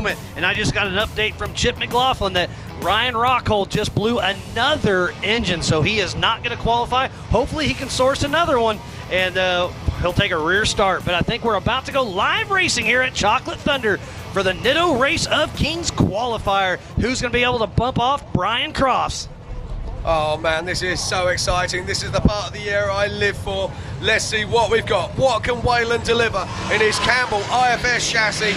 moment. And I just got an update from Chip McLaughlin that Ryan Rockhold just blew another engine, so he is not going to qualify. Hopefully he can source another one, and he'll take a rear start. But I think we're about to go live racing here at Chocolate Thunder for the Nitto Race of Kings qualifier. Who's going to be able to bump off Brian Crofts? Oh man, this is so exciting. This is the part of the year I live for. Let's see what we've got. What can Waylon deliver in his Campbell IFS chassis?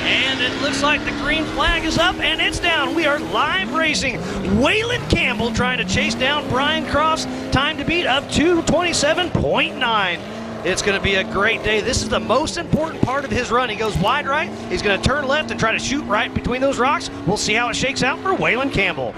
And it looks like the green flag is up and it's down. We are live racing. Waylon Campbell trying to chase down Brian Crofts. Time to beat of 2:27.9. It's going to be a great day. This is the most important part of his run. He goes wide right. He's going to turn left and try to shoot right between those rocks. We'll see how it shakes out for Waylon Campbell.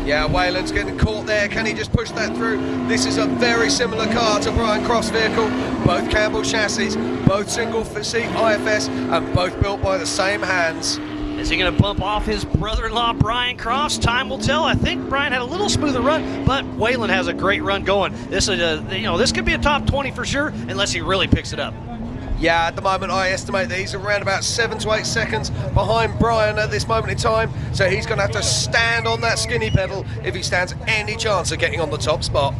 Yeah, Waylon's getting caught there. Can he just push that through? This is a very similar car to Brian Crofts' vehicle. Both Campbell chassis, both single-seat IFS, and both built by the same hands. Is he going to bump off his brother-in-law, Brian Crofts? Time will tell. I think Brian had a little smoother run, but Waylon has a great run going. This is this could be a top 20 for sure, unless he really picks it up. Yeah, at the moment I estimate that he's around about 7 to 8 seconds behind Brian at this moment in time, so he's going to have to stand on that skinny pedal if he stands any chance of getting on the top spot.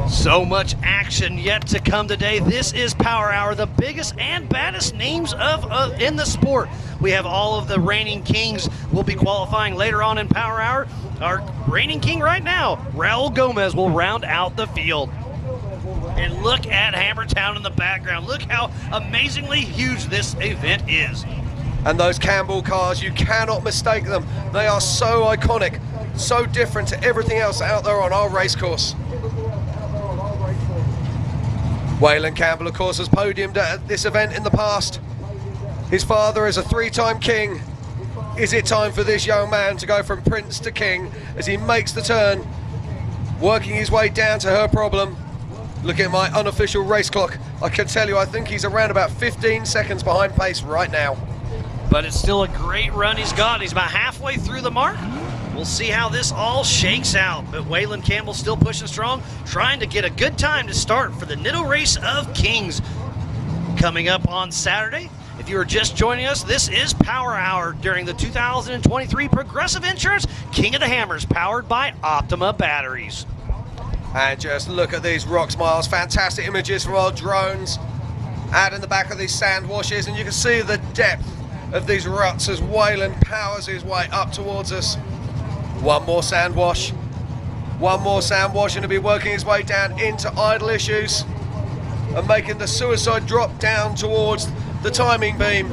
So much action yet to come today. This is Power Hour, the biggest and baddest names in the sport. We have all of the reigning kings will be qualifying later on in Power Hour. Our reigning king right now, Raul Gomez, will round out the field. And look at Hammertown in the background. Look how amazingly huge this event is. And those Campbell cars, you cannot mistake them. They are so iconic, so different to everything else out there on our racecourse. Waylon Campbell, of course, has podiumed at this event in the past. His father is a 3-time king. Is it time for this young man to go from prince to king as he makes the turn, working his way down to her problem? Look at my unofficial race clock. I can tell you, I think he's around about 15 seconds behind pace right now. But it's still a great run he's got. He's about halfway through the mark. We'll see how this all shakes out. But Waylon Campbell still pushing strong, trying to get a good time to start for the Nitto Race of Kings. Coming up on Saturday, if you are just joining us, this is Power Hour during the 2023 Progressive Insurance King of the Hammers, powered by Optima Batteries. And just look at these rock smiles. Fantastic images from our drones out in the back of these sand washes, and you can see the depth of these ruts as Waylon powers his way up towards us. One more sand wash, and he'll be working his way down into idle issues and making the suicide drop down towards the timing beam.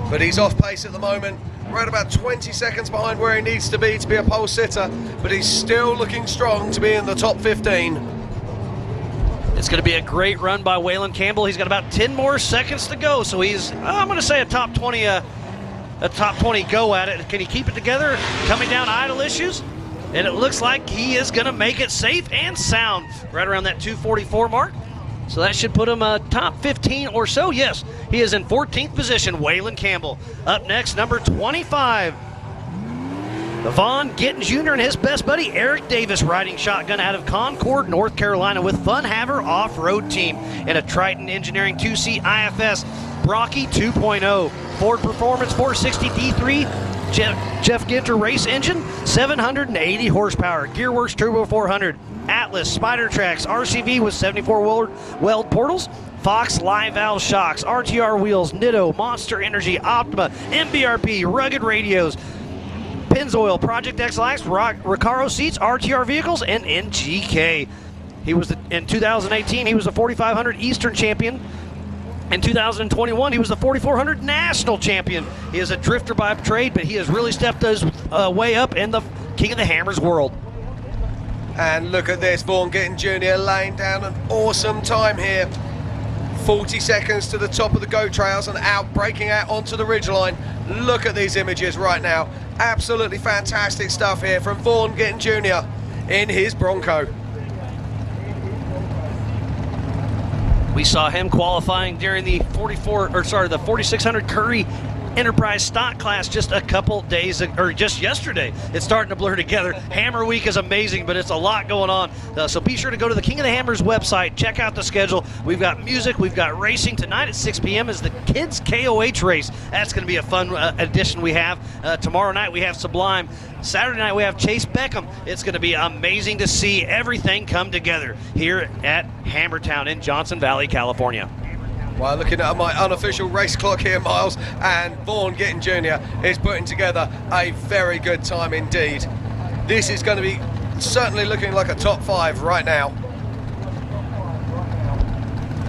But he's off pace at the moment. Right about 20 seconds behind where he needs to be a pole sitter, but he's still looking strong to be in the top 15. It's going to be a great run by Waylon Campbell. He's got about 10 more seconds to go, so he's, I'm going to say a top 20 go at it. Can he keep it together? Coming down idle issues, and it looks like he is going to make it safe and sound right around that 2:44 mark. So that should put him top 15 or so. Yes, he is in 14th position, Waylon Campbell. Up next, number 25. Vaughn Gittin Jr. and his best buddy, Eric Davis, riding shotgun out of Concord, North Carolina with Fun Haver Off-Road Team in a Triton Engineering 2C IFS Brocky 2.0. Ford Performance 460 D3 Jeff Ginter race engine, 780 horsepower. Gearworks Turbo 400. Atlas, Spider Tracks, RCV with 74 weld portals, Fox Live Valve shocks, RTR wheels, Nitto, Monster Energy, Optima, MBRP, rugged radios, Pennzoil, Project X Lights, Recaro seats, RTR vehicles, and NGK. He was in 2018, he was a 4500 Eastern champion. In 2021, he was the 4400 national champion. He is a drifter by trade, but he has really stepped his way up in the King of the Hammers world. And look at this, Vaughn Gittin Jr. laying down an awesome time here. 40 seconds to the top of the GO trails and breaking out onto the ridgeline. Look at these images right now. Absolutely fantastic stuff here from Vaughn Gittin Jr. in his Bronco. We saw him qualifying during the 4600 Curry Enterprise stock class just a couple days, or just yesterday. It's starting to blur together. Hammer Week is amazing, but it's a lot going on. So be sure to go to the King of the Hammers website, check out the schedule. We've got music, we've got racing. Tonight at 6 p.m. is the Kids KOH race. That's going to be a fun addition we have. Tomorrow night we have Sublime. Saturday night we have Chase Beckham. It's going to be amazing to see everything come together here at Hammertown in Johnson Valley, California. Well, looking at my unofficial race clock here, Miles, and Vaughn Gittin Jr. is putting together a very good time indeed. This is going to be certainly looking like a top 5 right now.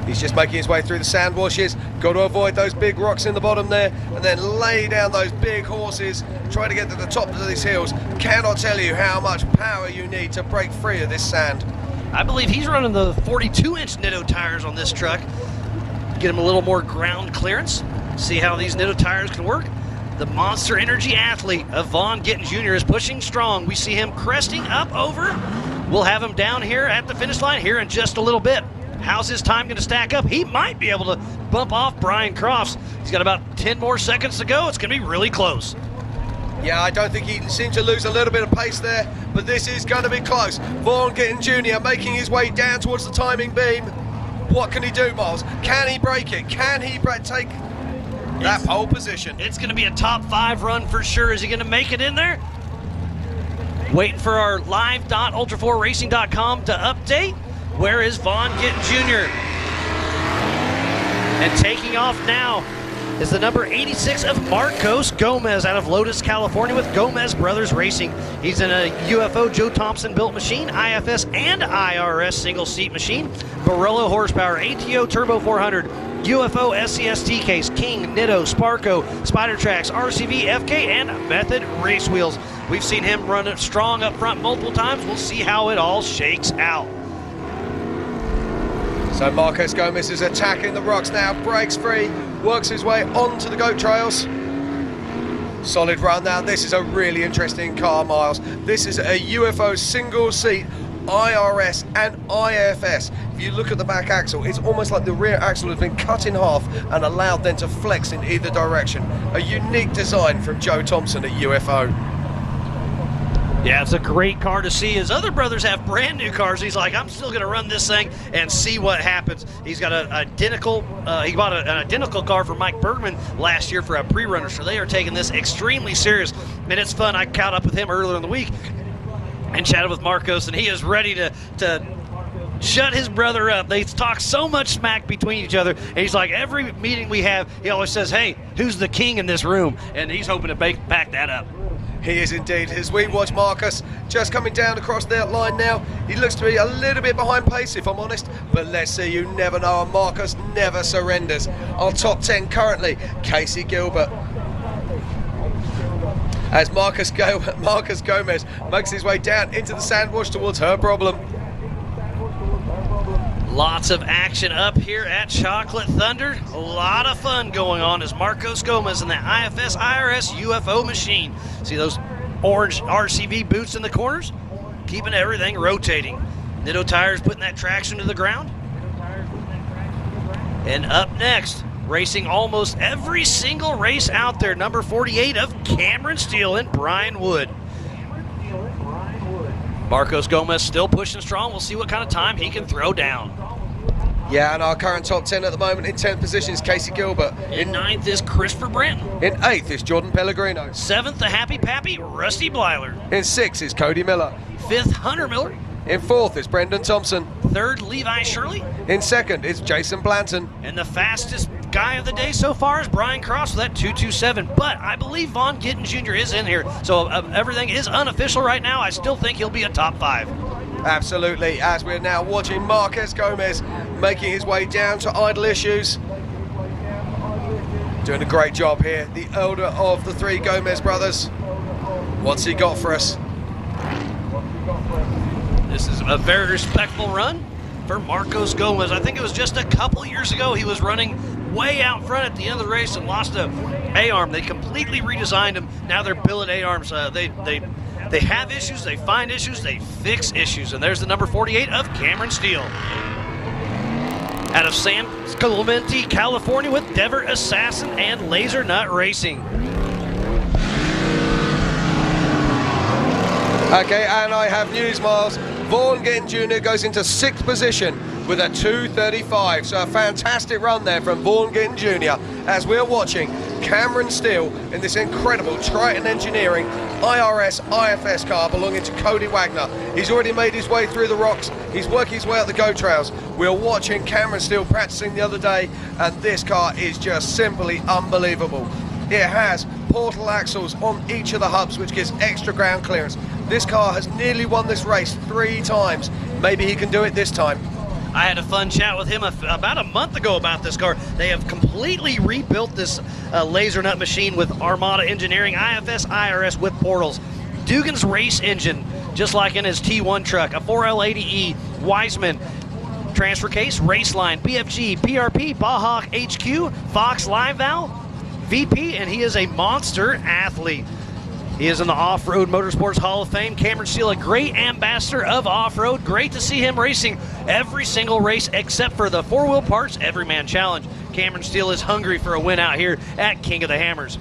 He's just making his way through the sand washes. Got to avoid those big rocks in the bottom there, and then lay down those big horses, trying to get to the top of these hills. Cannot tell you how much power you need to break free of this sand. I believe he's running the 42-inch Nitto tires on this truck. Get him a little more ground clearance. See how these Nitto tires can work. The Monster Energy athlete of Vaughn Gittin Jr. is pushing strong. We see him cresting up over. We'll have him down here at the finish line here in just a little bit. How's his time going to stack up? He might be able to bump off Brian Crofts. He's got about 10 more seconds to go. It's going to be really close. Yeah, I don't think he seemed to lose a little bit of pace there, but this is going to be close. Vaughn Gittin Jr. making his way down towards the timing beam. What can he do, Miles? Can he break it? Can he take that pole position? It's going to be a top 5 run for sure. Is he going to make it in there? Waiting for our live.ultra4racing.com to update. Where is Vaughn Gittin Jr.? And taking off now is the number 86 of Marcos Gomez out of Lotus, California with Gomez Brothers Racing. He's in a UFO Joe Thompson built machine, IFS and IRS single seat machine, Barolo horsepower, ATO Turbo 400, UFO SCST case, King, Nitto, Sparco, Spider Tracks, RCV, FK, and Method race wheels. We've seen him run it strong up front multiple times. We'll see how it all shakes out. So Marcos Gomez is attacking the rocks now, breaks free, works his way onto the goat trails. Solid run now. This is a really interesting car, Miles. This is a UFO single seat IRS and IFS. If you look at the back axle, it's almost like the rear axle has been cut in half and allowed then to flex in either direction. A unique design from Joe Thompson at UFO. Yeah, it's a great car to see. His other brothers have brand new cars. He's like, I'm still going to run this thing and see what happens. He's got an identical, he bought an identical car for Mike Bergman last year for a pre-runner, so they are taking this extremely serious. And it's fun. I caught up with him earlier in the week and chatted with Marcos, and he is ready to shut his brother up. They talk so much smack between each other, and he's like, every meeting we have, he always says, hey, who's the king in this room? And he's hoping to back that up. He is indeed. As we watch Marcus just coming down across that line now, he looks to be a little bit behind pace, if I'm honest, but let's see, you never know, and Marcus never surrenders. Our top 10 currently, Casey Gilbert. As Marcus Gomez makes his way down into the sandwash towards her problem. Lots of action up here at Chocolate Thunder. A lot of fun going on as Marcos Gomez in the IFS IRS UFO machine. See those orange RCV boots in the corners? Keeping everything rotating. Nitto tires putting that traction to the ground. And up next, racing almost every single race out there, number 48 of Cameron Steele and Brian Wood. Marcos Gomez still pushing strong. We'll see what kind of time he can throw down. Yeah, and our current top 10 at the moment in 10th position is Casey Gilbert. In 9th is Christopher Branton. In 8th is Jordan Pellegrino. 7th, the Happy Pappy, Rusty Blyler. In 6th is Cody Miller. 5th, Hunter Miller. In 4th is Brendan Thompson. 3rd, Levi Shirley. In 2nd is Jason Blanton. And the fastest guy of the day so far is Brian Cross with that 2:27. But I believe Vaughn Gittin Jr. is in here. So everything is unofficial right now. I still think he'll be a top 5. Absolutely, as we're now watching Marcos Gomez making his way down to idle issues. Doing a great job here, the elder of the 3 Gomez brothers. What's he got for us? This is a very respectful run for Marcos Gomez. I think it was just a couple years ago he was running way out front at the end of the race and lost a A-arm. They completely redesigned him. Now they're billet A-arms. They have issues, they find issues, they fix issues. And there's the number 48 of Cameron Steele. Out of San Clemente, California, with Dever Assassin and Laser Nut Racing. Okay, and I have news, Miles. Vaughn Jr. goes into 6th position with a 2:35. So a fantastic run there from Vaughn Jr. as we're watching Cameron Steele in this incredible Triton Engineering IRS IFS car belonging to Cody Wagner. He's already made his way through the rocks. He's working his way up the go trails. We're watching Cameron Steele practicing the other day, and this car is just simply unbelievable. It has portal axles on each of the hubs, which gives extra ground clearance. This car has nearly won this race 3 times. Maybe he can do it this time. I had a fun chat with him about a month ago about this car. They have completely rebuilt this laser nut machine with Armada Engineering IFS IRS with portals. Dugan's race engine, just like in his T1 truck, a 4L80E, Wiseman, transfer case, Raceline, BFG, PRP, Baja HQ, Fox Live Valve, VP, and he is a monster athlete. He is in the Off-Road Motorsports Hall of Fame. Cameron Steele, a great ambassador of off-road. Great to see him racing every single race except for the 4-wheel parts Everyman Challenge. Cameron Steele is hungry for a win out here at King of the Hammers.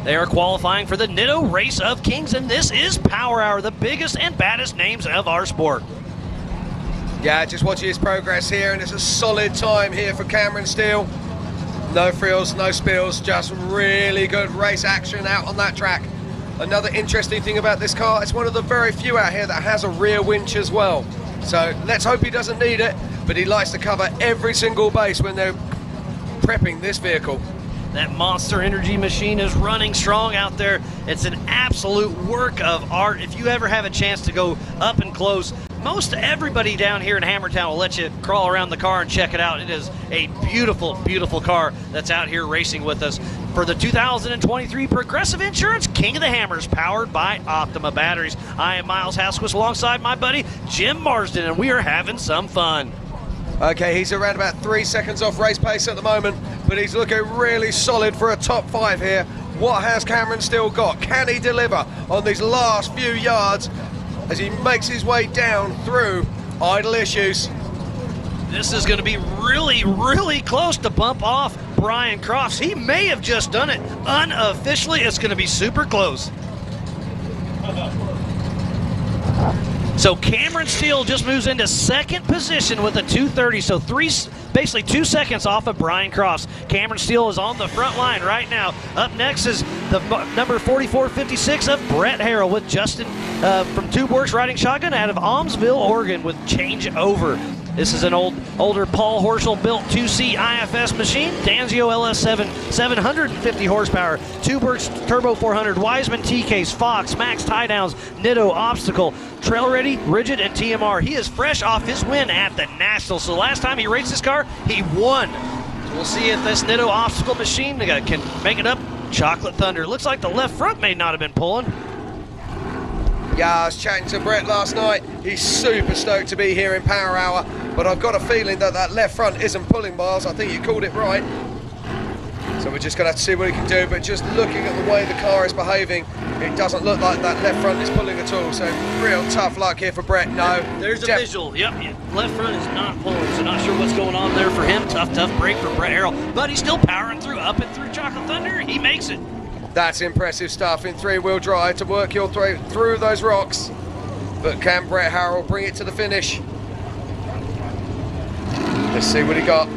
They are qualifying for the Nitto Race of Kings, and this is Power Hour, the biggest and baddest names of our sport. Yeah, just watching his progress here, and it's a solid time here for Cameron Steele. No frills, no spills, just really good race action out on that track. Another interesting thing about this car, it's one of the very few out here that has a rear winch as well. So let's hope he doesn't need it, but he likes to cover every single base when they're prepping this vehicle. That Monster Energy machine is running strong out there. It's an absolute work of art. If you ever have a chance to go up and close, most everybody down here in Hammertown will let you crawl around the car and check it out. It is a beautiful, beautiful car that's out here racing with us for the 2023 Progressive Insurance King of the Hammers, powered by Optima Batteries. I am Miles Hasquist alongside my buddy Jim Marsden, and we are having some fun. Okay, he's around about 3 seconds off race pace at the moment, but he's looking really solid for a top 5 here. What has Cameron Steele got? Can he deliver on these last few yards as he makes his way down through idle issues? This is going to be really, really close to bump off Brian Crofts. He may have just done it unofficially. It's going to be super close. So Cameron Steele just moves into 2nd position with a 2:30. So basically 2 seconds off of Brian Crofts. Cameron Steele is on the front line right now. Up next is the number 4456 of Brett Harrell with Justin from TubeWorks riding shotgun out of Almsville, Oregon with Changeover. This is an older Paul Horschel built 2C IFS machine. Danzio LS7, 750 horsepower. TubeWorks Turbo 400, Wiseman T-Case, Fox, Max tie downs, Nitto Obstacle, Trail Ready, Rigid, and TMR. He is fresh off his win at the Nationals. So last time he raced this car, he won. So we'll see if this Nitto Obstacle machine can make it up. Chocolate Thunder. Looks like the left front may not have been pulling. Yeah, I was chatting to Brett last night. He's super stoked to be here in Power Hour, but I've got a feeling that that left front isn't pulling, Miles. I think you called it right. So we're just going to have to see what he can do, but just looking at the way the car is behaving, it doesn't look like that left front is pulling at all. So real tough luck here for Brett. No. There's a visual. Yep, left front is not pulling, so not sure what's going on there for him. Tough break for Brett Harrell, but he's still powering through, up and through Chocolate Thunder. He makes it. That's impressive stuff in 3-wheel drive to work your way through those rocks. But can Brett Harrell bring it to the finish? Let's see what he got.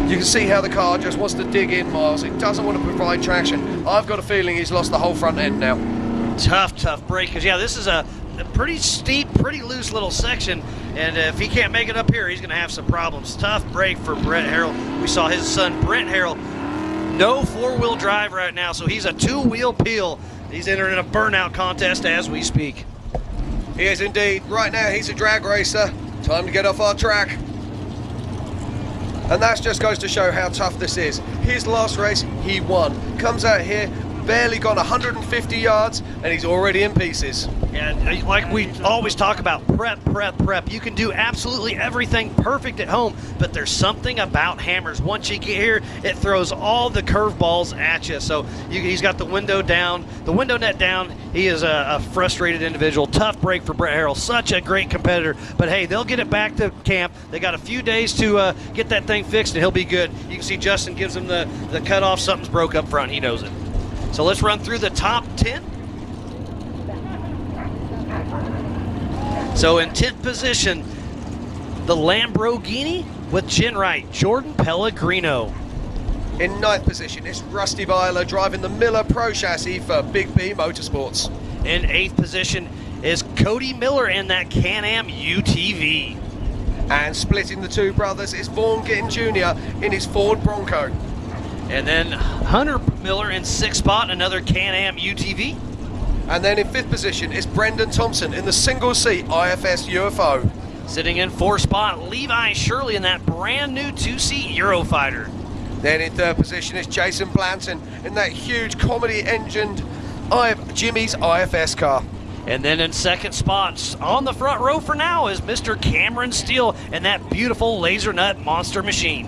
You can see how the car just wants to dig in, Miles. It doesn't want to provide traction. I've got a feeling he's lost the whole front end now. Tough break, because yeah, this is a pretty steep, pretty loose little section, and if he can't make it up here, he's going to have some problems. Tough break for Brett Harrell. We saw his son, Brent Harrell, no 4-wheel drive right now, so he's a 2-wheel peel. He's entering a burnout contest as we speak. He is indeed. Right now, he's a drag racer. Time to get off our track. And that just goes to show how tough this is. His last race, he won. Comes out here, barely gone 150 yards, and he's already in pieces. And like we always talk about, prep. You can do absolutely everything perfect at home, but there's something about hammers. Once you get here, it throws all the curveballs at you. So he's got the window net down. He is a frustrated individual. Tough break for Brett Harrell. Such a great competitor. But hey, they'll get it back to camp. They got a few days to get that thing fixed, and he'll be good. You can see Justin gives him the cutoff. Something's broke up front. He knows it. So let's run through the top 10. So in 10th position, the Lamborghini with Jen Wright, Jordan Pellegrino. In 9th position, it's Rusty Viola driving the Miller Pro Chassis for Big B Motorsports. In 8th position is Cody Miller in that Can-Am UTV. And splitting the two brothers is Vaughn Gittin Jr. in his Ford Bronco. And then Hunter Miller in 6th spot, another Can-Am UTV. And then in 5th position is Brendan Thompson in the single-seat IFS UFO. Sitting in 4th spot, Levi Shirley in that brand new 2-seat Eurofighter. Then in 3rd position is Jason Blanton in that huge comedy-engined Jimmy's IFS car. And then in 2nd spot, on the front row for now, is Mr. Cameron Steele in that beautiful laser nut monster machine.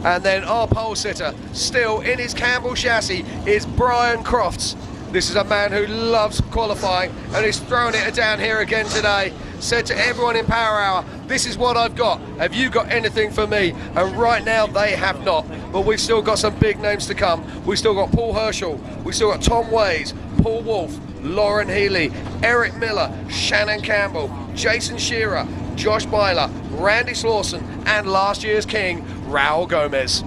And then our pole sitter, still in his Campbell chassis, is Brian Crofts. This is a man who loves qualifying and he's throwing it down here again today. Said to everyone in Power Hour, this is what I've got. Have you got anything for me? And right now they have not. But we've still got some big names to come. We've still got Paul Horschel. We've still got Tom Ways, Paul Wolfe, Lauren Healy, Eric Miller, Shannon Campbell, Jason Shearer, Josh Byler, Randy Slawson, and last year's king, Raul Gomez.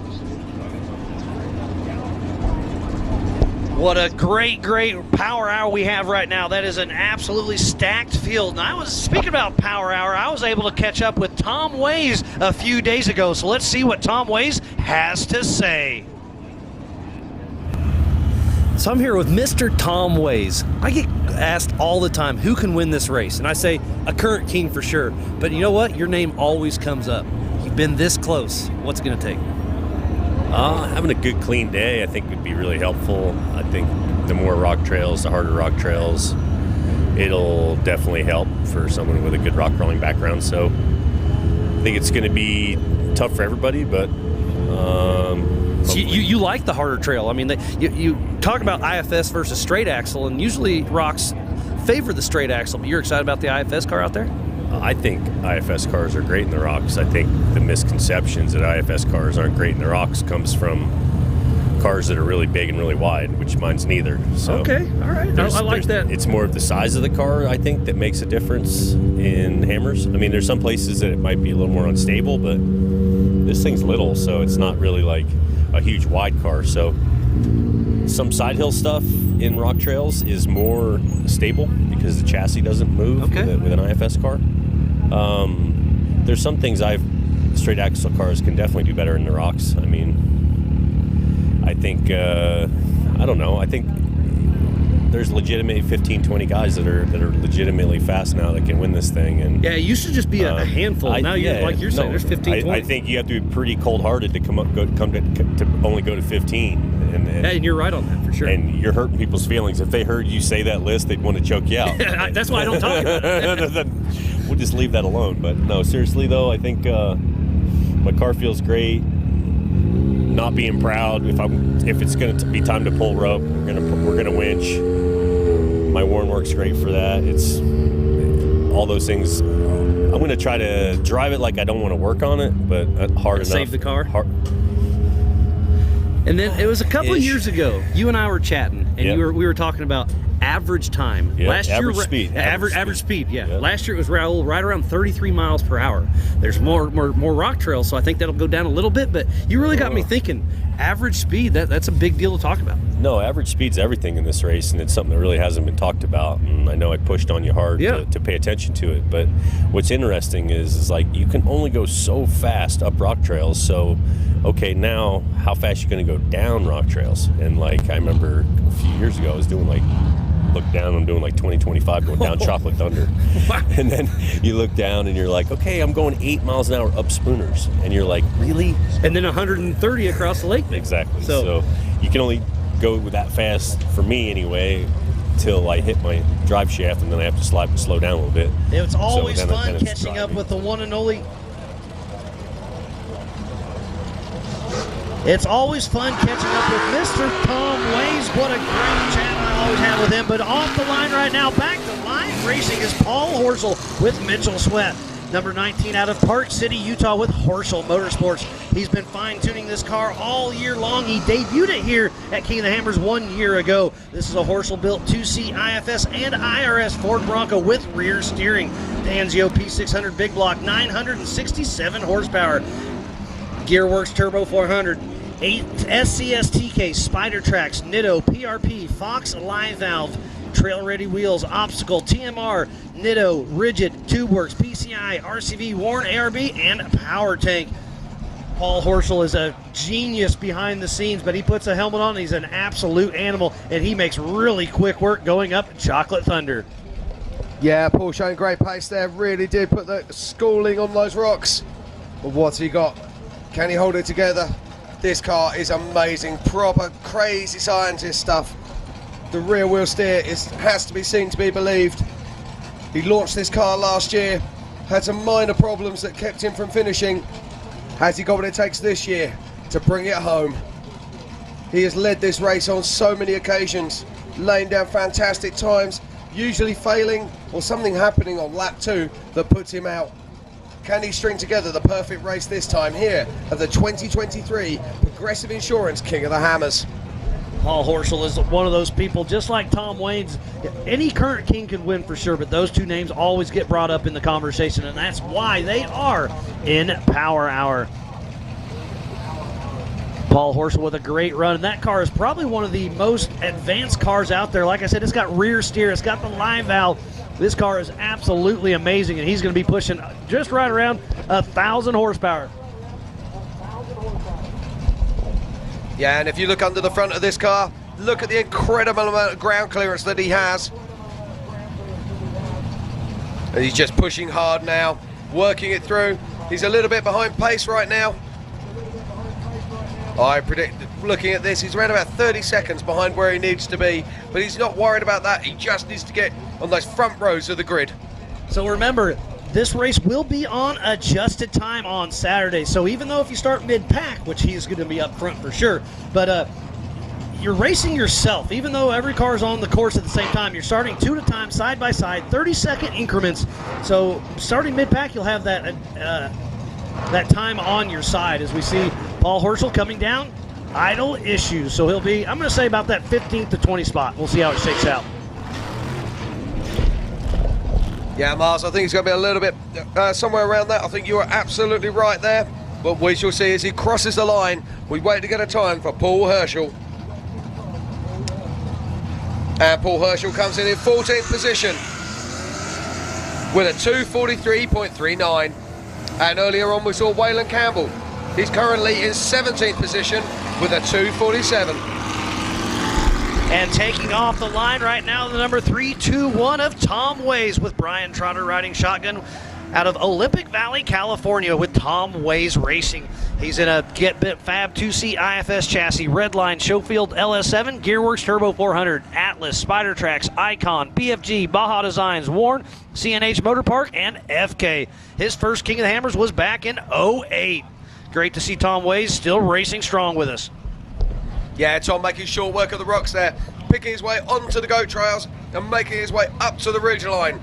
What a great Power Hour we have right now. That is an absolutely stacked field. And speaking about Power Hour, I was able to catch up with Tom Ways a few days ago. So let's see what Tom Ways has to say. So I'm here with Mr. Tom Ways. I get asked all the time, who can win this race? And I say, a current king for sure. But you know what? Your name always comes up. You've been this close. What's it going to take? Having a good, clean day, I think, would be really helpful. I think the more rock trails, the harder rock trails, it'll definitely help for someone with a good rock crawling background. So I think it's going to be tough for everybody, but you like the harder trail. I mean, you talk about IFS versus straight axle, and usually rocks favor the straight axle, but you're excited about the IFS car out there? I think IFS cars are great in the rocks. I think the misconceptions that IFS cars aren't great in the rocks comes from cars that are really big and really wide, which mine's neither. So okay, all right. I like that. It's more of the size of the car, I think, that makes a difference in hammers. I mean, there's some places that it might be a little more unstable, but this thing's little, so it's not really like a huge wide car. So some side hill stuff in rock trails is more stable because the chassis doesn't move with an IFS car. There's some things straight axle cars can definitely do better in the rocks. I mean, I think, I don't know, I think there's legitimately 15, 20 guys that are legitimately fast now that can win this thing. And yeah, it used to just be a handful. Now you're saying there's 15, 20. I think you have to be pretty cold-hearted to come to only go to 15. And you're right on that, for sure. And you're hurting people's feelings. If they heard you say that list, they'd want to choke you out. That's why I don't talk about it. We'll just leave that alone. But no, seriously though, I think my car feels great. Not being proud. If it's going to be time to pull rope, we're gonna winch. My Warren works great for that. It's all those things. I'm going to try to drive it like I don't want to work on it, but hard enough. Save the car. And then it was a couple of years ago. You and I were chatting, and we were talking about average time. Yep. Last year, average speed. Average speed. Yeah. Yep. Last year it was Raul right around 33 miles per hour. There's more rock trails, so I think that'll go down a little bit. But you really got me thinking. Average speed. That's a big deal to talk about. No, average speed's everything in this race, and it's something that really hasn't been talked about. And I know I pushed on you hard to pay attention to it. But what's interesting is like you can only go so fast up rock trails. So, okay, now how fast you going to go down rock trails? And like I remember a few years ago, I was doing look down, I'm doing like 20, 25 going down Chocolate Thunder. Wow. And then you look down and you're like, okay, I'm going 8 miles an hour up Spooners. And you're like, really? And then 130 across the lake. Exactly. So you can only go that fast, for me anyway, until I hit my drive shaft, and then I have to slow down a little bit. It's always then fun it's catching up driving. with the one and only. It's always fun catching up with Mr. Tom Ways. What a great chat I always have with him. But off the line right now, back to live racing is Paul Horschel with Mitchell Sweat. Number 19 out of Park City, Utah with Horschel Motorsports. He's been fine-tuning this car all year long. He debuted it here at King of the Hammers 1 year ago. This is a Horschel-built 2C IFS and IRS Ford Bronco with rear steering. Danzio P600 big block, 967 horsepower. Gearworks Turbo 400. 8 SCS TK, Spider Tracks, Nitto, PRP, Fox Live Valve, Trail Ready Wheels, Obstacle, TMR, Nitto, Rigid, TubeWorks, PCI, RCV, Warren ARB, and Power Tank. Paul Horschel is a genius behind the scenes, but he puts a helmet on and he's an absolute animal, and he makes really quick work going up Chocolate Thunder. Yeah, Paul showing great pace there. Really did put the schooling on those rocks. But what's he got? Can he hold it together? This car is amazing. Proper crazy scientist stuff. The rear wheel steer has to be seen to be believed. He launched this car last year, had some minor problems that kept him from finishing. Has he got what it takes this year to bring it home? He has led this race on so many occasions, laying down fantastic times, usually failing or something happening on lap 2 that puts him out. Can he string together the perfect race this time here at the 2023 Progressive Insurance King of the Hammers? Paul Horschel is one of those people, just like Tom Waynes. Any current king can win for sure, but those two names always get brought up in the conversation, and that's why they are in Power Hour. Paul Horschel with a great run, and that car is probably one of the most advanced cars out there. Like I said, it's got rear steer, it's got the live valve. This car is absolutely amazing, and he's going to be pushing just right around 1,000 horsepower. Yeah, and if you look under the front of this car, look at the incredible amount of ground clearance that he has. And he's just pushing hard now, working it through. He's a little bit behind pace right now. I predict, looking at this, he's around about 30 seconds behind where he needs to be, but he's not worried about that. He just needs to get on those front rows of the grid. So remember, this race will be on adjusted time on Saturday. So even though if you start mid-pack, which he's going to be up front for sure, but you're racing yourself. Even though every car is on the course at the same time, you're starting 2 at a time, side by side, 30-second increments. So starting mid-pack, you'll have that time on your side as we see Paul Horschel coming down. Idle issues. So he'll be, I'm going to say about that 15th to 20 spot. We'll see how it shakes out. Yeah, Mars, I think he's going to be a little bit somewhere around that. I think you are absolutely right there. But we shall see as he crosses the line. We wait to get a time for Paul Horschel. And Paul Horschel comes in 14th position with a 2:43.39. And earlier on we saw Waylon Campbell. He's currently in 17th position with a 2:47. And taking off the line right now, the number 321 of Tom Ways with Brian Trotter riding shotgun out of Olympic Valley, California with Tom Ways Racing. He's in a Get Bit Fab 2C IFS chassis, Redline, Schofield LS7, Gearworks Turbo 400, Atlas, Spider Tracks, Icon, BFG, Baja Designs, Warren, CNH Motor Park, and FK. His first King of the Hammers was back in 08. Great to see Tom Ways still racing strong with us. Yeah, Tom making short work of the rocks there, picking his way onto the goat trails and making his way up to the ridge line.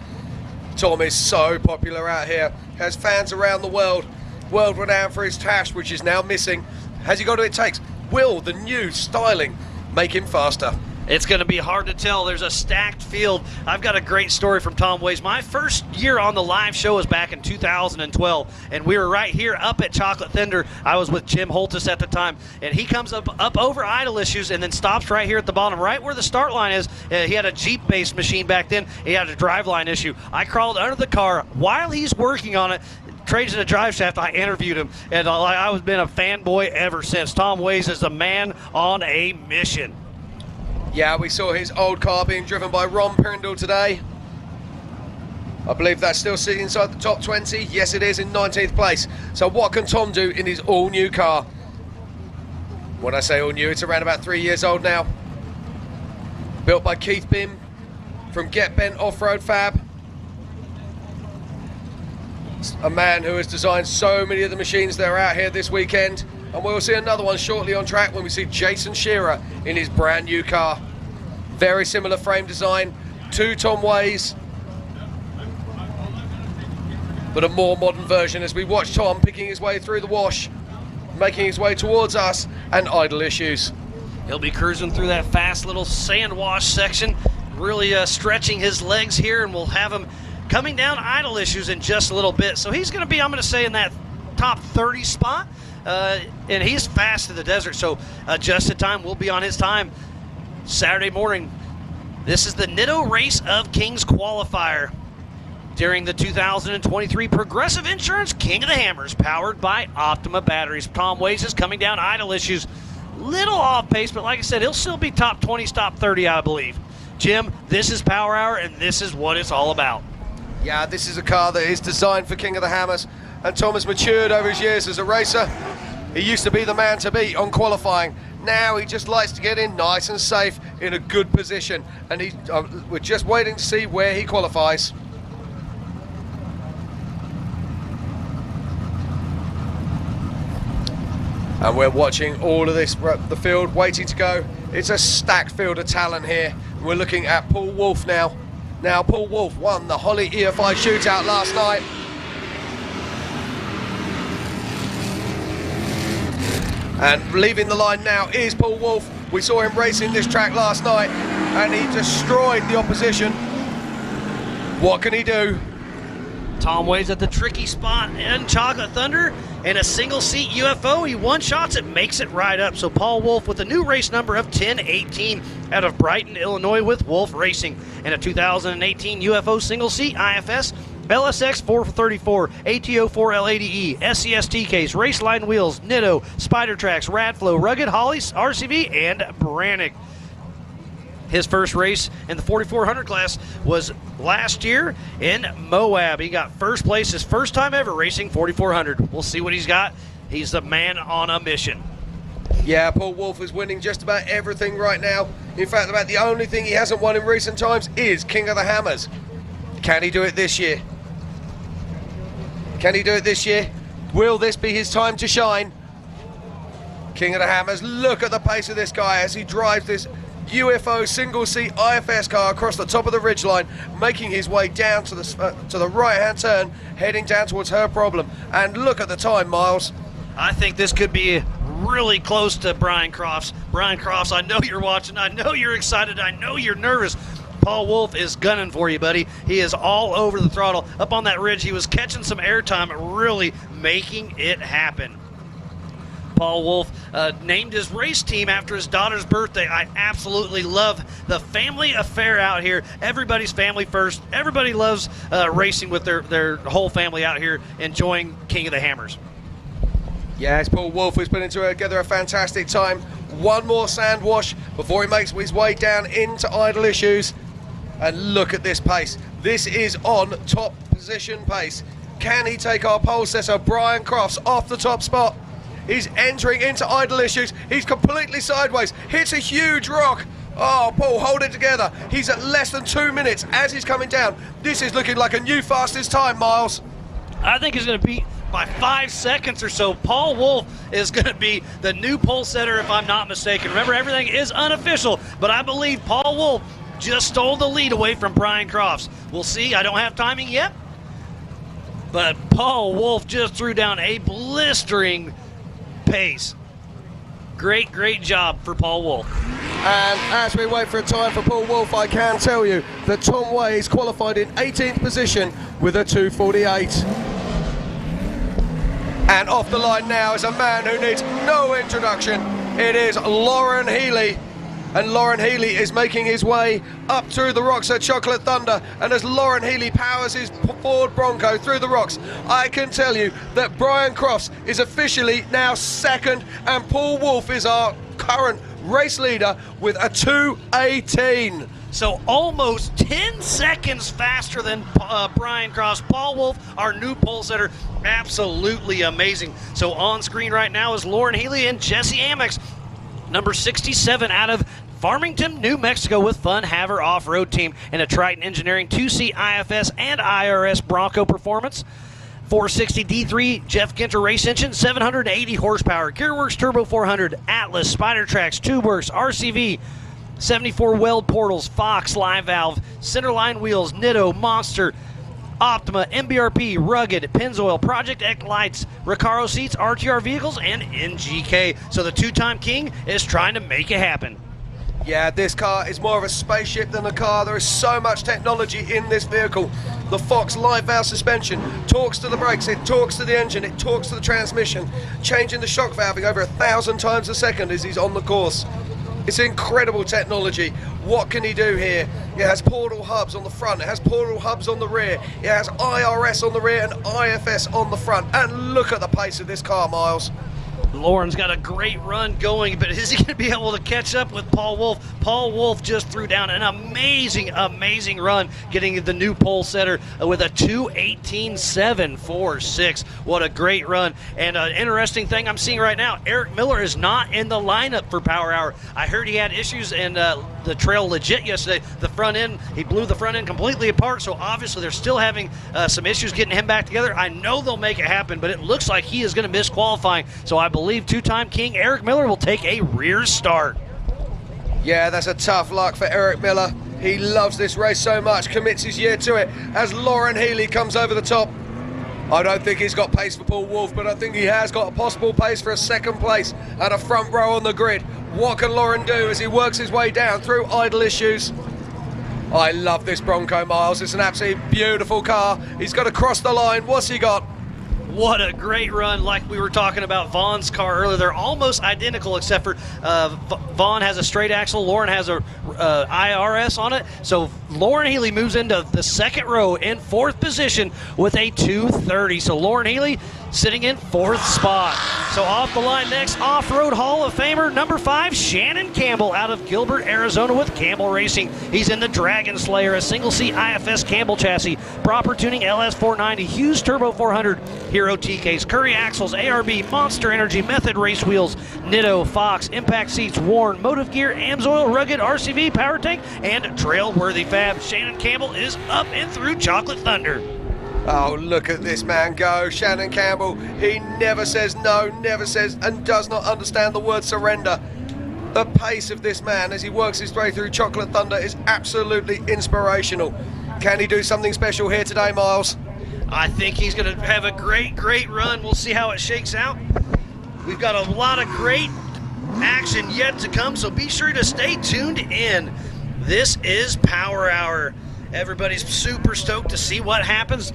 Tom is so popular out here, has fans around the world, world renowned for his tash, which is now missing. Has he got what it takes? Will the new styling make him faster? It's going to be hard to tell. There's a stacked field. I've got a great story from Tom Ways. My first year on the live show was back in 2012, and we were right here up at Chocolate Thunder. I was with Jim Holtis at the time, and he comes up over idle issues and then stops right here at the bottom, right where the start line is. He had a Jeep-based machine back then. He had a driveline issue. I crawled under the car while he's working on it, trades in a drive shaft. I interviewed him, and I've been a fanboy ever since. Tom Ways is a man on a mission. Yeah, we saw his old car being driven by Ron Pirndl today. I believe that's still sitting inside the top 20. Yes, it is, in 19th place. So what can Tom do in his all-new car? When I say all-new, it's around about 3 years old now. Built by Keith Bim from Get Bent Off-Road Fab. A man who has designed so many of the machines that are out here this weekend. And we'll see another one shortly on track when we see Jason Shearer in his brand new car. Very similar frame design to Tom Ways, but a more modern version as we watch Tom picking his way through the wash, making his way towards us and idle issues. He'll be cruising through that fast little sand wash section, really stretching his legs here, and we'll have him coming down idle issues in just a little bit. So he's going to be, I'm going to say, in that top 30 spot, and he's fast in the desert, so adjusted time will be on his time. Saturday morning, this is the Nitto Race of Kings qualifier during the 2023 Progressive Insurance King of the Hammers, powered by Optima Batteries. Tom Ways is coming down idle issues, little off pace, but like I said, he'll still be top 20, top 30, I believe. Jim, this is Power Hour, and this is what it's all about. Yeah, this is a car that is designed for King of the Hammers, and Tom has matured over his years as a racer. He used to be the man to beat on qualifying. Now he just likes to get in nice and safe in a good position, and we're just waiting to see where he qualifies. And we're watching all of this, the field waiting to go. It's a stacked field of talent here. We're looking at Paul Wolfe now. Now, Paul Wolfe won the Holly EFI shootout last night. And leaving the line now is Paul Wolfe. We saw him racing this track last night, and he destroyed the opposition. What can he do? Tom Ways at the tricky spot in Chocolate Thunder. In a single-seat UFO, he one-shots it, makes it right up. So Paul Wolfe with a new race number of 1018 out of Brighton, Illinois with Wolfe Racing. And a 2018 UFO single-seat IFS, LSX 434, ATO 4L80E, SCST case, Raceline wheels, Nitto, Spider Tracks, Radflow, Rugged, Holly, RCV, and Brannick. His first race in the 4400 class was last year in Moab. He got first place his first time ever racing 4400. We'll see what he's got. He's the man on a mission. Yeah, Paul Wolfe is winning just about everything right now. In fact, about the only thing he hasn't won in recent times is King of the Hammers. Can he do it this year? Can he do it this year? Will this be his time to shine? King of the Hammers, look at the pace of this guy as he drives this UFO single-seat IFS car across the top of the ridgeline, making his way down to the right-hand turn, heading down towards her problem. And look at the time, Miles. I think this could be really close to Brian Crofts. Brian Crofts, I know you're watching. I know you're excited. I know you're nervous. Paul Wolfe is gunning for you, buddy. He is all over the throttle. Up on that ridge, he was catching some airtime, really making it happen. Paul Wolfe named his race team after his daughter's birthday. I absolutely love the family affair out here. Everybody's family first. Everybody loves racing with their whole family out here enjoying King of the Hammers. Yes, Paul Wolfe has put together a fantastic time. One more sand wash before he makes his way down into idle issues. And look at this pace. This is on top position pace. Can he take our pole setter Brian Crofts off the top spot? He's entering into idle issues. He's completely sideways. Hits a huge rock. Oh, Paul, hold it together. He's at less than 2 minutes as he's coming down. This is looking like a new fastest time, Miles. I think he's going to beat by 5 seconds or so. Paul Wolfe is going to be the new pole setter, if I'm not mistaken. Remember, everything is unofficial, but I believe Paul Wolfe just stole the lead away from Brian Crofts. We'll see. I don't have timing yet, but Paul Wolfe just threw down a blistering pace. Great job for Paul Wolfe. And as we wait for a time for Paul Wolfe, I can tell you that Tom Ways qualified in 18th position with a 2:48. And off the line now is a man who needs no introduction. It is Lauren Healy. And Lauren Healy is making his way up through the rocks at Chocolate Thunder. And as Lauren Healy powers his Ford Bronco through the rocks, I can tell you that Brian Crofts is officially now second, and Paul Wolfe is our current race leader with a 2:18. So almost 10 seconds faster than Brian Crofts. Paul Wolfe, our new pole setter, absolutely amazing. So on screen right now is Lauren Healy and Jesse Amex, number 67 out of Farmington, New Mexico with Fun Haver Off-Road Team and a Triton Engineering 2C IFS and IRS Bronco performance. 460 D3 Jeff Ginter race engine, 780 horsepower. Gearworks Turbo 400, Atlas, Spider Tracks, TubeWorks, RCV, 74 weld portals, Fox live valve, centerline wheels, Nitto, Monster, Optima, MBRP, Rugged, Pennzoil, Project X lights, Recaro seats, RTR vehicles, and NGK. So the two-time king is trying to make it happen. Yeah, this car is more of a spaceship than a car. There is so much technology in this vehicle. The Fox live valve suspension talks to the brakes, it talks to the engine, it talks to the transmission, changing the shock valving over 1,000 times a second as he's on the course. It's incredible technology. What can he do here? It has portal hubs on the front, it has portal hubs on the rear, it has IRS on the rear and IFS on the front. And look at the pace of this car, Miles. Lauren's got a great run going, but is he going to be able to catch up with Paul Wolfe? Paul Wolfe just threw down an amazing run, getting the new pole setter with a 2:18.746. What a great run. And an interesting thing I'm seeing right now, Eric Miller is not in the lineup for Power Hour. I heard he had issues in the trail legit yesterday. The front end, he blew the front end completely apart, so obviously they're still having some issues getting him back together. I know they'll make it happen, but it looks like he is going to miss qualifying, so I believe two-time king Eric Miller will take a rear start. Yeah, that's a tough luck for Eric Miller. He loves this race so much, commits his year to it. As Lauren Healy comes over the top, I don't think he's got pace for Paul Wolfe, but I think he has got a possible pace for a second place and a front row on the grid. What can Lauren do as he works his way down through idle issues? I love this Bronco, Miles. It's an absolutely beautiful car. He's got to cross the line. What's he got? What a great run, like we were talking about Vaughn's car earlier. They're almost identical except for Vaughn has a straight axle, Lauren has a IRS on it. So Lauren Healy moves into the second row in fourth position with a 2:30. So Lauren Healy sitting in fourth spot. So off the line next, Off-Road Hall of Famer number 5, Shannon Campbell out of Gilbert, Arizona with Campbell Racing. He's in the Dragon Slayer, a single seat IFS Campbell chassis, proper tuning LS 490, Hughes Turbo 400, Hero T-Case, Curry axles, ARB, Monster Energy, Method race wheels, Nitto, Fox, impact seats, Warn, Motive Gear, Amsoil, Rugged, RCV, Power Tank, and Trail-Worthy Fab. Shannon Campbell is up and through Chocolate Thunder. Oh, look at this man go. Shannon Campbell, he never says no, never says and does not understand the word surrender. The pace of this man as he works his way through Chocolate Thunder is absolutely inspirational. Can he do something special here today, Miles? I think he's going to have a great run. We'll see how it shakes out. We've got a lot of great action yet to come, so be sure to stay tuned in. This is Power Hour. Everybody's super stoked to see what happens.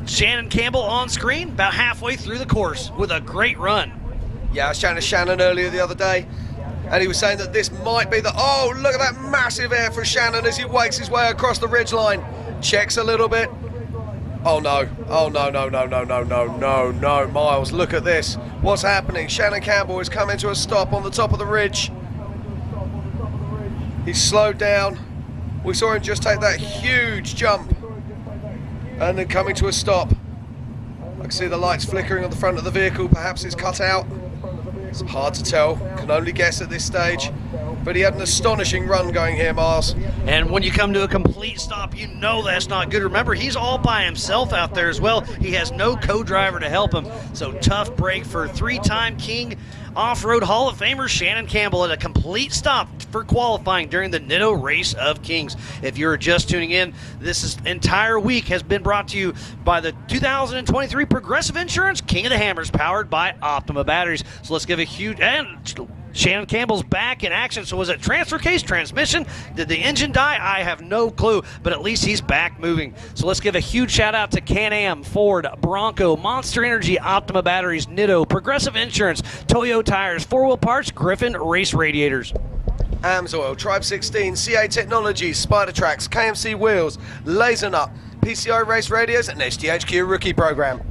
Shannon Campbell on screen about halfway through the course with a great run. Yeah, I was chatting to Shannon earlier the other day, and he was saying that this might be the... Oh, look at that massive air for Shannon as he wakes his way across the ridgeline. Checks a little bit. Oh no, oh no, Miles, look at this. What's happening? Shannon Campbell is coming to a stop on the top of the ridge. He's slowed down. We saw him just take that huge jump and then coming to a stop. I can see the lights flickering on the front of the vehicle. Perhaps it's cut out. It's hard to tell. Can only guess at this stage. But he had an astonishing run going here, Miles. And when you come to a complete stop, you know that's not good. Remember, he's all by himself out there as well. He has no co-driver to help him. So tough break for three-time king Off-Road Hall of Famer Shannon Campbell at a complete stop for qualifying during the Nitto Race of Kings. If you're just tuning in, this entire week has been brought to you by the 2023 Progressive Insurance King of the Hammers, powered by Optima batteries. So let's give a huge... And Shannon Campbell's back in action. So was it transfer case, transmission? Did the engine die? I have no clue, but at least he's back moving. So let's give a huge shout out to Can-Am, Ford, Bronco, Monster Energy, Optima batteries, Nitto, Progressive Insurance, Toyo tires, 4-wheel parts, Griffin race radiators. Amsoil, Tribe 16, CA Technologies, Spider Tracks, KMC Wheels, Laser Nut, PCI Race Radios, and HDHQ Rookie Program.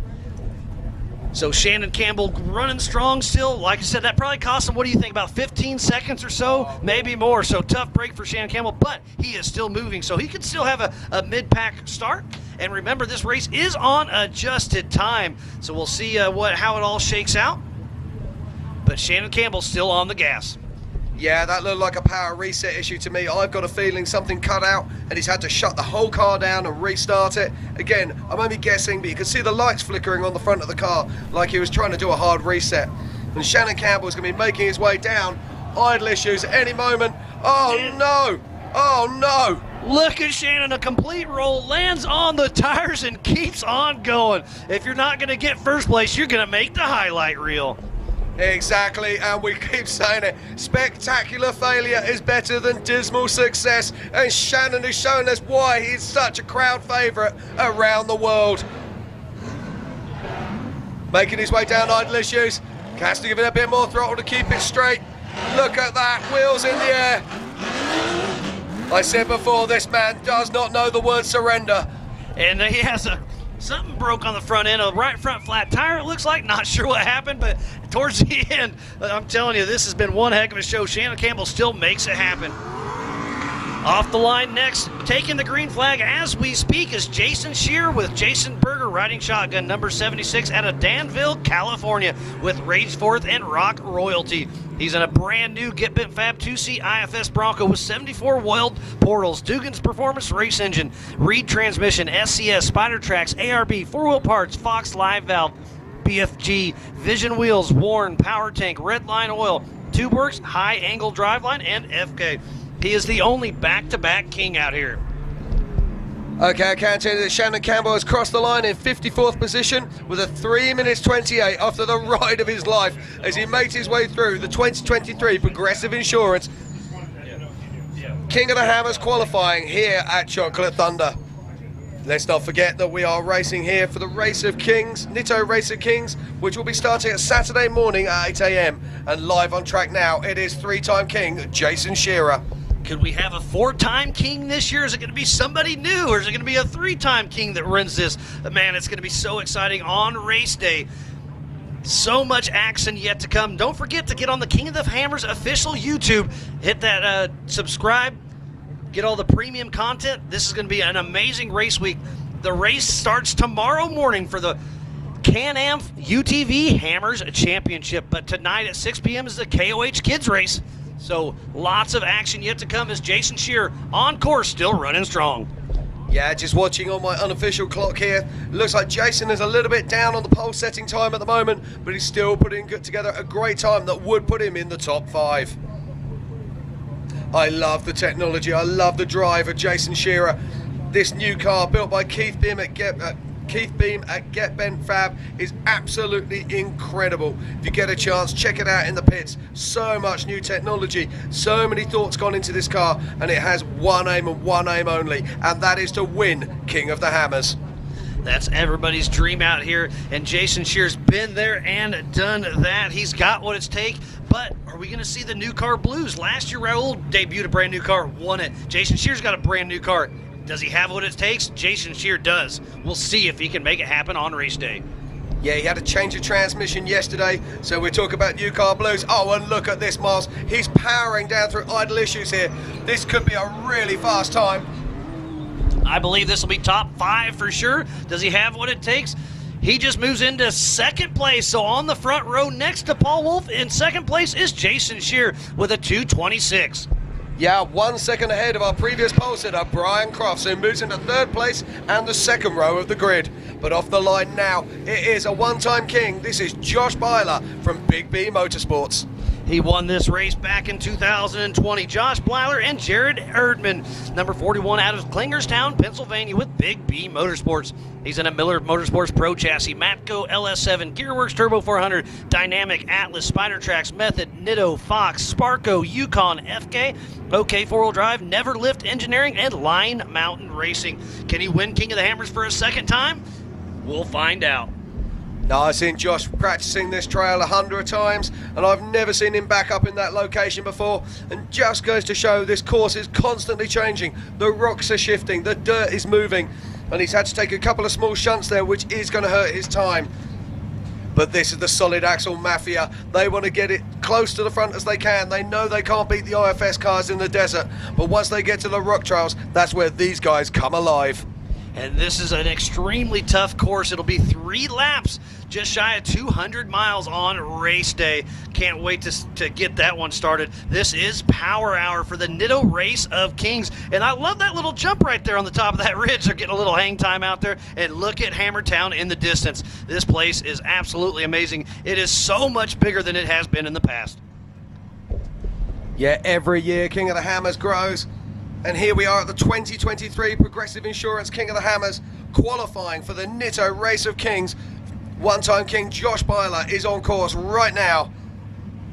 So Shannon Campbell running strong still. Like I said, that probably cost him, what do you think, about 15 seconds or so? Maybe more. So tough break for Shannon Campbell, but he is still moving. So he could still have a mid-pack start. And remember, this race is on adjusted time. So we'll see how it all shakes out. But Shannon Campbell's still on the gas. Yeah, that looked like a power reset issue to me. I've got a feeling something cut out and he's had to shut the whole car down and restart it. Again, I'm only guessing, but you can see the lights flickering on the front of the car like he was trying to do a hard reset. And Shannon Campbell is going to be making his way down. Idle issues at any moment. Oh no! Oh no! Look at Shannon, a complete roll, lands on the tires and keeps on going. If you're not going to get first place, you're going to make the highlight reel. Exactly, and we keep saying it. Spectacular failure is better than dismal success, and Shannon is showing us why he's such a crowd favourite around the world. Making his way down idle issues. Has to give it a bit more throttle to keep it straight. Look at that, wheels in the air. I said before, this man does not know the word surrender. And he has something broke on the front end of the right front flat tire, it looks like. Not sure what happened, but towards the end, I'm telling you, this has been one heck of a show. Shannon Campbell still makes it happen. Off the line next, taking the green flag as we speak, is Jason Shearer with Jason Berger riding shotgun number 76 out of Danville, California, with Rageforth and Rock Royalty. He's in a brand new Get Bent Fab 2C IFS Bronco with 74 Weld portals, Dugan's Performance Race Engine, Reed Transmission, SCS, Spider Tracks, ARB, 4-wheel parts, Fox Live Valve, BFG, Vision Wheels, Warren, Power Tank, Redline Oil, TubeWorks, High Angle Driveline, and FK. He is the only back-to-back king out here. Okay, I can tell you that Shannon Campbell has crossed the line in 54th position with a 3 minutes 28 after the ride of his life as he makes his way through the 2023 Progressive Insurance King of the Hammers qualifying here at Chocolate Thunder. Let's not forget that we are racing here for the Race of Kings, Nitto Race of Kings, which will be starting at Saturday morning at 8 a.m. And live on track now, it is three-time king Jason Shearer. Could we have a four-time king this year? Is it going to be somebody new, or is it going to be a three-time king that runs this? Man, it's going to be so exciting on race day. So much action yet to come. Don't forget to get on the King of the Hammers official YouTube. Hit that subscribe. Get all the premium content. This is going to be an amazing race week. The race starts tomorrow morning for the Can-Am UTV Hammers Championship. But tonight at 6 p.m. is the KOH Kids race. So lots of action yet to come as Jason Shearer on course, still running strong. Yeah, just watching on my unofficial clock here. Looks like Jason is a little bit down on the pole setting time at the moment, but he's still putting together a great time that would put him in the top 5. I love the technology. I love the drive of Jason Shearer. This new car built by Keith Beam at Get Bent Fab is absolutely incredible. If you get a chance, check it out in the pits. So much new technology, so many thoughts gone into this car, and it has one aim and one aim only, and that is to win King of the Hammers. That's everybody's dream out here, and Jason Shearer's been there and done that. He's got what it's take, but are we going to see the new car blues? Last year, Raul debuted a brand new car, won it. Jason Shearer's got a brand new car. Does he have what it takes? Jason Shearer does. We'll see if he can make it happen on race day. Yeah, he had to change the transmission yesterday, so we talk about new car blues. Oh, and look at this, Miles. He's powering down through idle issues here. This could be a really fast time. I believe this will be top 5 for sure. Does he have what it takes? He just moves into second place. So on the front row next to Paul Wolfe in second place is Jason Shearer with a 2:26. Yeah, 1 second ahead of our previous pole sitter, Brian Crofts, who moves into third place and the second row of the grid. But off the line now, it is a one-time king. This is Josh Byler from Big B Motorsports. He won this race back in 2020. Josh Byler and Jared Erdman, number 41 out of Klingerstown, Pennsylvania, with Big B Motorsports. He's in a Miller Motorsports Pro chassis, Matco LS7, Gearworks Turbo 400, Dynamic, Atlas, Spider Tracks, Method, Nitto, Fox, Sparco, Yukon, FK, OK 4-wheel drive, Never Lift Engineering, and Line Mountain Racing. Can he win King of the Hammers for a second time? We'll find out. Now, I've seen Josh practicing this trail 100 times, and I've never seen him back up in that location before. And just goes to show this course is constantly changing. The rocks are shifting, the dirt is moving, and he's had to take a couple of small shunts there, which is going to hurt his time. But this is the Solid Axle Mafia. They want to get it close to the front as they can. They know they can't beat the IFS cars in the desert, but once they get to the rock trails, that's where these guys come alive. And this is an extremely tough course. It'll be 3 laps, just shy of 200 miles on race day. Can't wait to get that one started. This is Power Hour for the Nitto Race of Kings. And I love that little jump right there on the top of that ridge. They're getting a little hang time out there. And look at Hammertown in the distance. This place is absolutely amazing. It is so much bigger than it has been in the past. Yeah, every year King of the Hammers grows. And here we are at the 2023 Progressive Insurance King of the Hammers, qualifying for the Nitto Race of Kings. One-time king Josh Byler is on course right now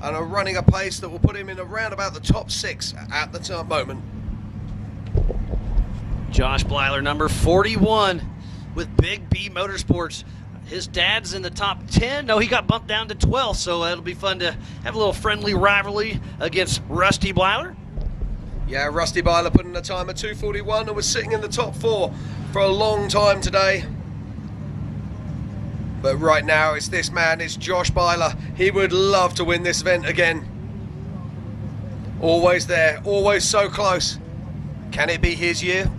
and are running a pace that will put him in around about the top 6 at the moment. Josh Byler, number 41 with Big B Motorsports. His dad's in the top 10. No, he got bumped down to 12th, so it'll be fun to have a little friendly rivalry against Rusty Byler. Yeah, Rusty Byler put in a time of 2:41 and was sitting in the top 4 for a long time today. But right now it's this man, it's Josh Byler. He would love to win this event again. Always there, always so close. Can it be his year?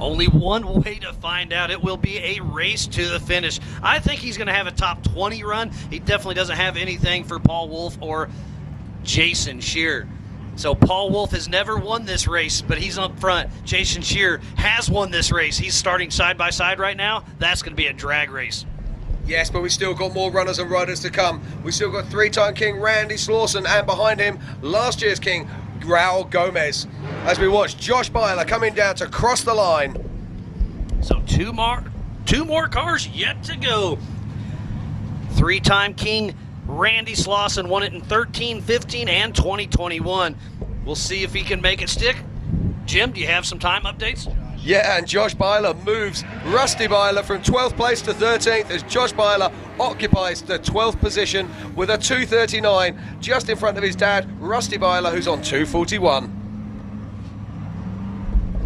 Only one way to find out. It will be a race to the finish. I think he's going to have a top 20 run. He definitely doesn't have anything for Paul Wolfe or Jason Shearer. So Paul Wolfe has never won this race, but he's up front. Jason Shearer has won this race. He's starting side by side right now. That's going to be a drag race. Yes, but we still got more runners and riders to come. We still got 3-time king Randy Slawson, and behind him, last year's king Raul Gomez. As we watch Josh Byler coming down to cross the line. So two more cars yet to go. 3-time king Randy Slawson won it in 13, 15, and 2021. We'll see if he can make it stick. Jim, do you have some time updates? Yeah, and Josh Byler moves Rusty Byler from 12th place to 13th as Josh Byler occupies the 12th position with a 2:39 just in front of his dad, Rusty Byler, who's on 2:41.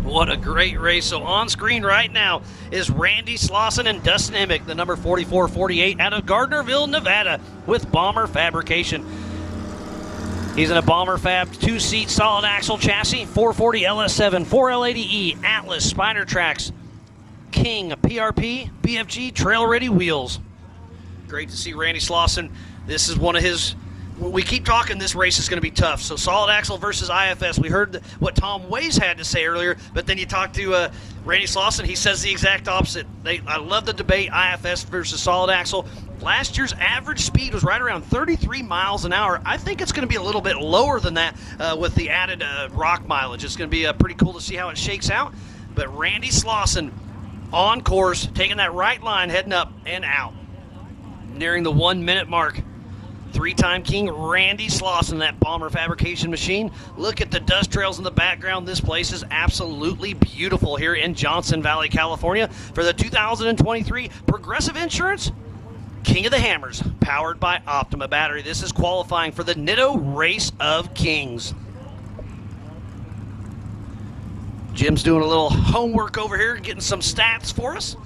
What a great race. So on screen right now is Randy Slawson and Dustin Emick, the number 44-48 out of Gardnerville, Nevada, with Bomber Fabrication. He's in a Bomber Fab 2-seat solid axle chassis, 440 LS7, 4L80E, Atlas, Spider Tracks, King, PRP, BFG, Trail Ready wheels. Great to see Randy Slawson. This is one of his... We keep talking this race is going to be tough. So solid axle versus IFS. We heard what Tom Ways had to say earlier, but then you talk to Randy Slawson, he says the exact opposite. I love the debate, IFS versus solid axle. Last year's average speed was right around 33 miles an hour. I think it's going to be a little bit lower than that with the added rock mileage. It's going to be pretty cool to see how it shakes out. But Randy Slawson on course, taking that right line, heading up and out. Nearing the 1 minute mark. 3-time king Randy Slawson, that Bomber Fabrication machine. Look at the dust trails in the background. This place is absolutely beautiful here in Johnson Valley, California for the 2023 Progressive Insurance King of the Hammers, powered by Optima Battery. This is qualifying for the Nitto Race of Kings. Jim's doing a little homework over here, getting some stats for us.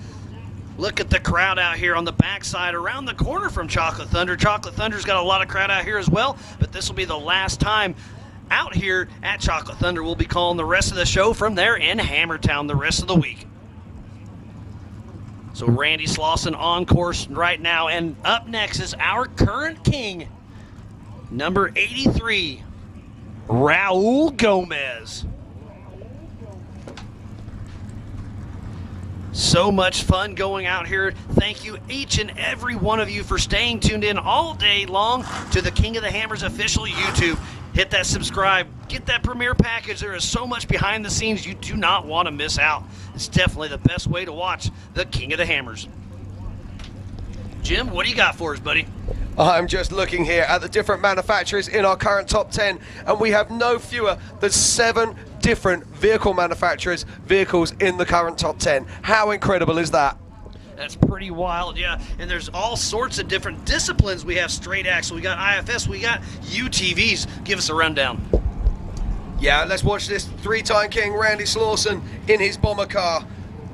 Look at the crowd out here on the backside around the corner from Chocolate Thunder. Chocolate Thunder's got a lot of crowd out here as well, but this will be the last time out here at Chocolate Thunder. We'll be calling the rest of the show from there in Hammertown the rest of the week. So Randy Slawson on course right now, and up next is our current king, number 83, Raul Gomez. So much fun going out here. Thank you, each and every one of you, for staying tuned in all day long to the King of the Hammers official YouTube. Hit that subscribe. Get that premiere package. There is so much behind the scenes you do not want to miss out. It's definitely the best way to watch the King of the Hammers. Jim, what do you got for us, buddy? I'm just looking here at the different manufacturers in our current top 10, and we have no fewer than 7 different vehicle manufacturers' vehicles in the current top 10. How incredible is that? That's pretty wild, yeah. And there's all sorts of different disciplines. We have straight axle, we got IFS, we got UTVs. Give us a rundown. Yeah, let's watch this 3-time king Randy Slawson in his bomber car.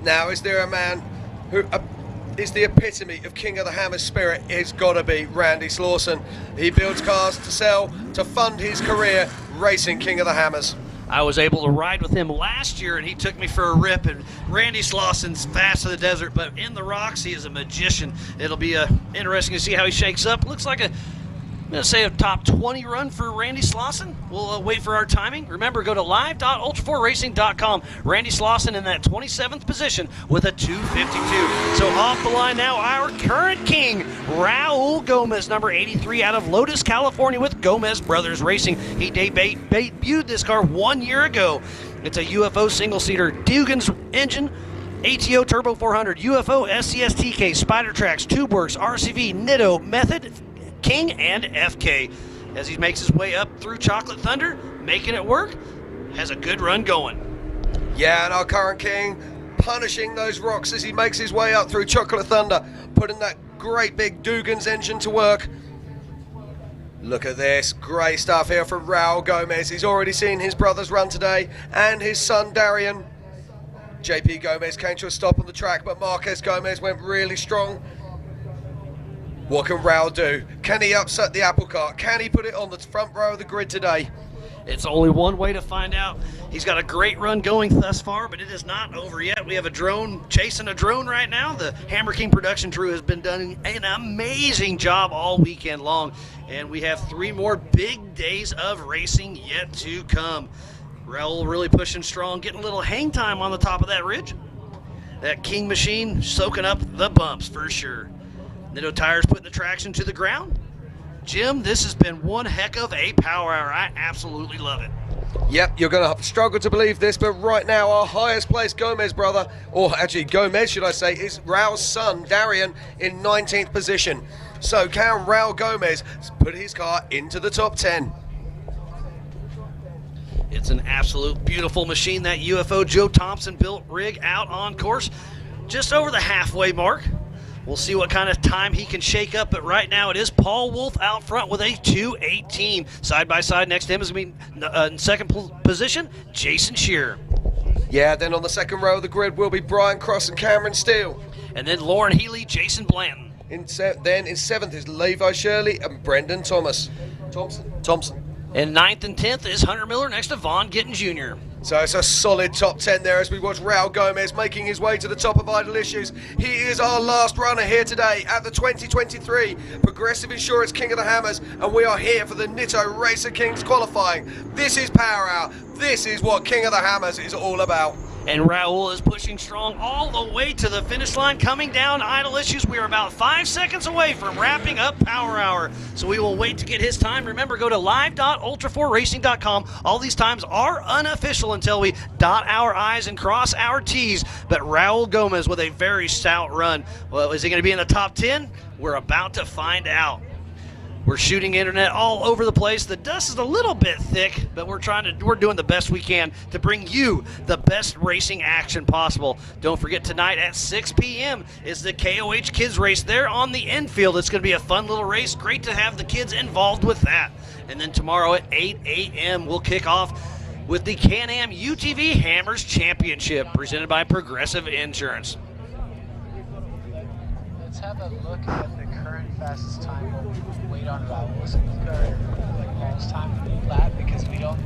Now, is there a man who is the epitome of King of the Hammers spirit? It's got to be Randy Slawson. He builds cars to sell, to fund his career racing King of the Hammers. I was able to ride with him last year, and he took me for a rip. And Randy Slawson's fast in the desert, but in the rocks, he is a magician. It'll be interesting to see how he shakes up. Looks like I'm going to say a top 20 run for Randy Slawson. We'll wait for our timing. Remember, go to live.ultra4racing.com. Randy Slawson in that 27th position with a 252. So off the line now, our current king, Raul Gomez, number 83 out of Lotus, California with Gomez Brothers Racing. He debuted this car 1 year ago. It's a UFO single-seater Dugan's engine, ATO Turbo 400, UFO SCS TK, Spider Tracks, TubeWorks, RCV, Nitto, Method, King, and FK. As he makes his way up through Chocolate Thunder, making it work, has a good run going. Yeah, and our current king punishing those rocks as he makes his way up through Chocolate Thunder, putting that great big Dugan's engine to work. Look at this, great stuff here from Raul Gomez. He's already seen his brothers run today and his son Darian. JP Gomez came to a stop on the track, but Marquez Gomez went really strong. What can Raul do? Can he upset the apple cart? Can he put it on the front row of the grid today? It's only one way to find out. He's got a great run going thus far, but it is not over yet. We have a drone chasing a drone right now. The Hammer King production crew has been doing an amazing job all weekend long, and we have 3 more big days of racing yet to come. Raul really pushing strong, getting a little hang time on the top of that ridge. That King machine soaking up the bumps for sure. Nitto tires putting the traction to the ground. Jim, this has been one heck of a power hour. I absolutely love it. Yep, you're going to struggle to believe this, but right now our highest placed Gomez brother, or actually Gomez should I say, is Raul's son Darian in 19th position. So can Raul Gomez put his car into the top 10? It's an absolute beautiful machine, that UFO Joe Thompson built rig out on course, just over the halfway mark. We'll see what kind of time he can shake up, but right now it is Paul Wolfe out front with a 2:18. Side by side next to him is in second position, Jason Shearer. Yeah, then on the second row of the grid will be Brian Cross and Cameron Steele. And then Lauren Healy, Jason Blanton. Then in 7th is Levi Shirley and Brendan Thompson. And 9th and 10th is Hunter Miller next to Vaughn Gittin Jr. So it's a solid top 10 there as we watch Raul Gomez making his way to the top of Idle Issues. He is our last runner here today at the 2023 Progressive Insurance King of the Hammers, and we are here for the Nitto Racer Kings qualifying. This is Power Hour. This is what King of the Hammers is all about. And Raul is pushing strong all the way to the finish line. Coming down Idle Issues, we are about 5 seconds away from wrapping up Power Hour. So we will wait to get his time. Remember, go to live.ultra4racing.com. All these times are unofficial until we dot our I's and cross our T's. But Raul Gomez with a very stout run. Well, is he going to be in the top 10? We're about to find out. We're shooting internet all over the place. The dust is a little bit thick, but we're doing the best we can to bring you the best racing action possible. Don't forget, tonight at 6 p.m. is the KOH Kids Race there on the infield. It's going to be a fun little race. Great to have the kids involved with that. And then tomorrow at 8 a.m. we'll kick off with the Can-Am UTV Hammers Championship presented by Progressive Insurance. Let's have a look at the current fastest time. We'll wait on Raul. We'll see like Paul's time for the lap because we don't